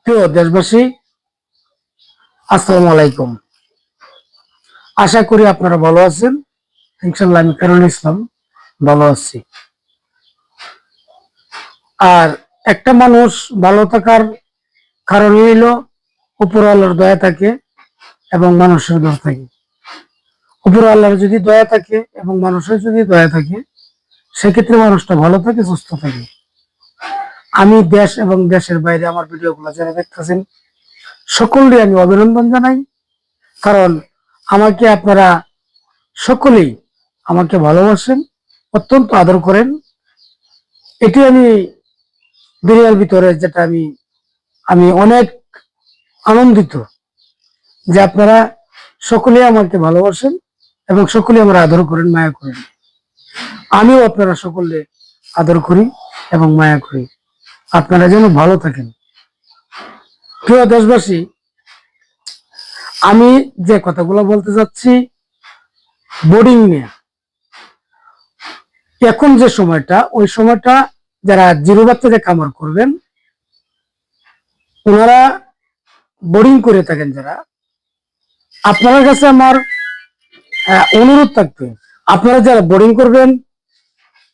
প্রিয় দেশবাসী, আসসালামু আলাইকুম। আশা করি আপনারা ভালো আছেন। ইনশাআল্লাহ আমি কারুল ইসলাম ভালো আছি। আর একটা মানুষ ভালো থাকার কারণ হইল উপর আল্লাহর দয়া থাকে এবং মানুষের দয়া থাকে। উপর আল্লাহর যদি দয়া থাকে এবং মানুষের যদি দয়া থাকে, সেক্ষেত্রে মানুষটা ভালো থাকে, সুস্থ থাকে। আমি দেশ এবং দেশের বাইরে আমার ভিডিওগুলো যারা দেখতেছেন সকলকে আমি অভিনন্দন জানাই। কারণ আমাকে আপনারা সকলেই আমাকে ভালোবাসেন, অত্যন্ত আদর করেন। এটি আমি দুনিয়ার ভিতরে যেটা আমি আমি অনেক আনন্দিত যে আপনারা সকলেই আমাকে ভালোবাসেন এবং সকলেই আমরা আদর করেন, মায়া করেন। আমিও আপনারা সকলে আদর করি এবং মায়া করি। আপনারা যেন ভালো থাকেন। প্রিয় দেশবাসী, আমি যে কথাগুলো বলতে যাচ্ছি বোর্ডিং নিয়ে, এখন যে সময়টা, ওই সময়টা যারা জিরো বাচ্চাদের কামার করবেন, ওনারা বোর্ডিং করে থাকেন যারা, আপনার কাছে আমার অনুরোধ থাকবে, আপনারা যারা বোর্ডিং করবেন,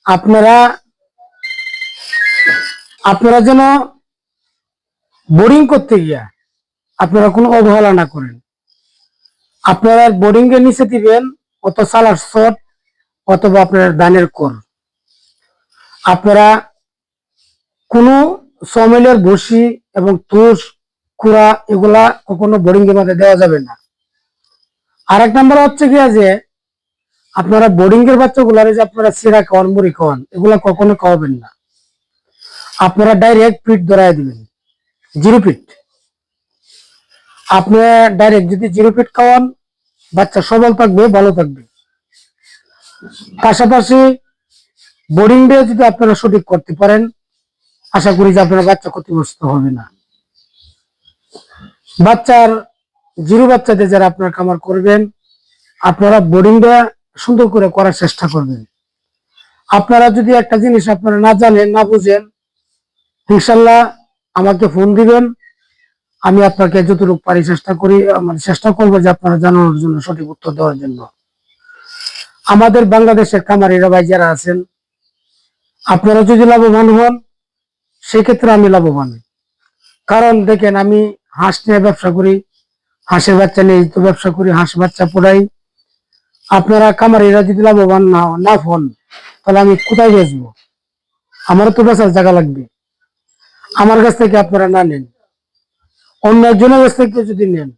আপনারা আপনারা যেন বোর্ডিং করতে গিয়া আপনারা কোনো অবহেলা না করেন। আপনারা বোর্ডিং এর নিচে দিবেন অত সালার শট অথবা আপনার দানের কর। আপনারা কোনো সমেলের বসি এবং তুষ কুড়া এগুলা কখনো বোর্ডিং এর মধ্যে দেওয়া যাবে না। আর এক নাম্বার হচ্ছে কি যে আপনারা বোর্ডিং এর বাচ্চাগুলারে যে আপনারা সিরা খাওয়ান, মুড়ি খাওয়ান, এগুলা কখনো খাওয়াবেন না। আপনারা ডাইরেক্ট ফিট ধরাই দিবেন, জিরো ফিট। আপনি ডাইরেক্ট যদি জিরো ফিট খাওয়ান, বাচ্চা সবল থাকবে, ভালো থাকবে। পাশাপাশি বোর্ডিং ডে যদি আপনারা সঠিক করতে পারেন, আশা করি যে আপনার বাচ্চা ক্ষতিগ্রস্ত হবে না। বাচ্চার জিরো বাচ্চাদের যারা আপনার খামার করবেন, আপনারা বোর্ডিংটা সুন্দর করে করার চেষ্টা করবেন। আপনারা যদি একটা জিনিস আপনারা না জানেন, না বুঝেন, ইনশাল্লাহ আমাকে ফোন দিবেন। আমি আপনাকে যতটুকু পারি চেষ্টা করবো যে আপনারা জানানোর জন্য, সঠিক উত্তর দেওয়ার জন্য। আমাদের বাংলাদেশের খামারিরা ভাই যারা আছেন, আপনারা যদি লাভবান হন, সেক্ষেত্রে আমি লাভবান। কারণ দেখেন, আমি হাঁস নিয়ে ব্যবসা করি, হাঁসের বাচ্চা নিয়ে তো ব্যবসা করি, হাঁস বাচ্চা পড়াই। আপনারা খামারিরা যদি লাভবান না হন, তাহলে আমি কোথায় বেচবো? আমারও তো বেচার জায়গা লাগবে। আমার কাছ থেকে আপনারা না নেন, অন্য একজনের কাছ থেকে যদি নেন,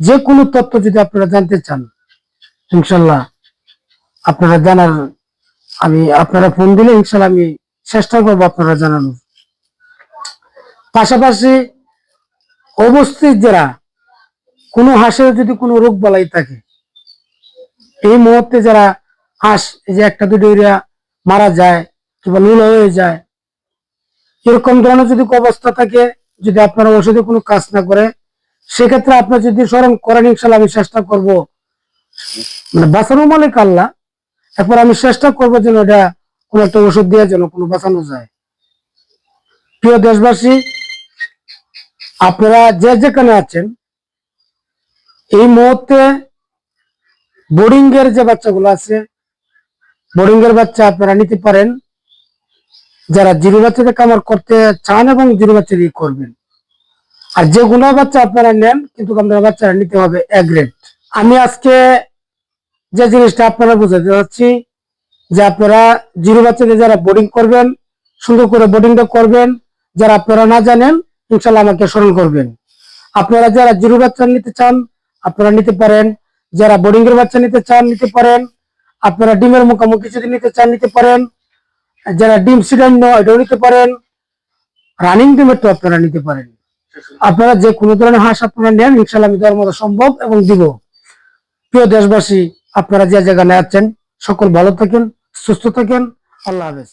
যে কোনো তথ্য যদি আপনারা জানতে চান, ইনশাল্লাহ আপনারা জানার, আপনারা ফোন দিলে ইনশাল্লাহ আমি চেষ্টা করবো আপনারা জানানোর। পাশাপাশি অবস্থিত যারা কোনো হাঁসের যদি কোনো রোগ বালাই থাকে, এই মুহূর্তে যারা হাঁস এই যে একটা দুটো মারা যায় কিংবা নীল হয়ে যায়, এরকম ধরনের যদি অবস্থা থাকে, যদি আপনারা ওষুধে কোনো কাজ না করে, সেক্ষেত্রে আপনার যদি স্মরণ করেন, ইনশাল্লাহ আমি চেষ্টা করব, মানে বাঁচানো মালিক আল্লাহ। এরপর আমি চেষ্টা করবো যেন এটা কোনো একটা ওষুধ দিয়ে যেন কোনো বাঁচানো যায়। প্রিয় দেশবাসী, আপনারা যে যেখানে আছেন, এই মুহূর্তে বোর্ডিং এর যে বাচ্চাগুলো আছে, বোর্ডিং এর বাচ্চা আপনারা নিতে পারেন। যারা জিরো বাচ্চাদের কামার করতে চান এবং জিরো বাচ্চা দিয়ে করবেন। আর যে গুণা বাচ্চা আপনারা নেন, কিন্তু আপনারা বাচ্চারা নিতে হবে এ গ্রেড। আমি আজকে যে জিনিসটা আপনারা বুঝাতে চাচ্ছি, যে আপনারা জিরো বাচ্চাদের যারা বোর্ডিং করবেন, সুন্দর করে বোর্ডিংটা করবেন। যারা আপনারা না জানেন, ইনশাল্লাহ আমাকে স্মরণ করবেন। আপনারা যারা জিরো বাচ্চা নিতে চান, আপনারা নিতে পারেন। যারা বোর্ডিং এর বাচ্চা নিতে চান, নিতে পারেন। আপনারা ডিমের মুখোমুখি যদি নিতে চান, নিতে পারেন। যারা ডিম সিডান এটাও নিতে পারেন। রানিং ডিমের তো আপনারা নিতে পারেন। আপনারা যে কোনো ধরনের হাঁস আপনারা নেন, ইনশাল্লাহ আমি দেওয়ার মতো সম্ভব এবং দিব। প্রিয় দেশবাসী, আপনারা যে জায়গায় আছেন, সকল ভালো থাকেন, সুস্থ থাকেন। আল্লাহ হাফেজ।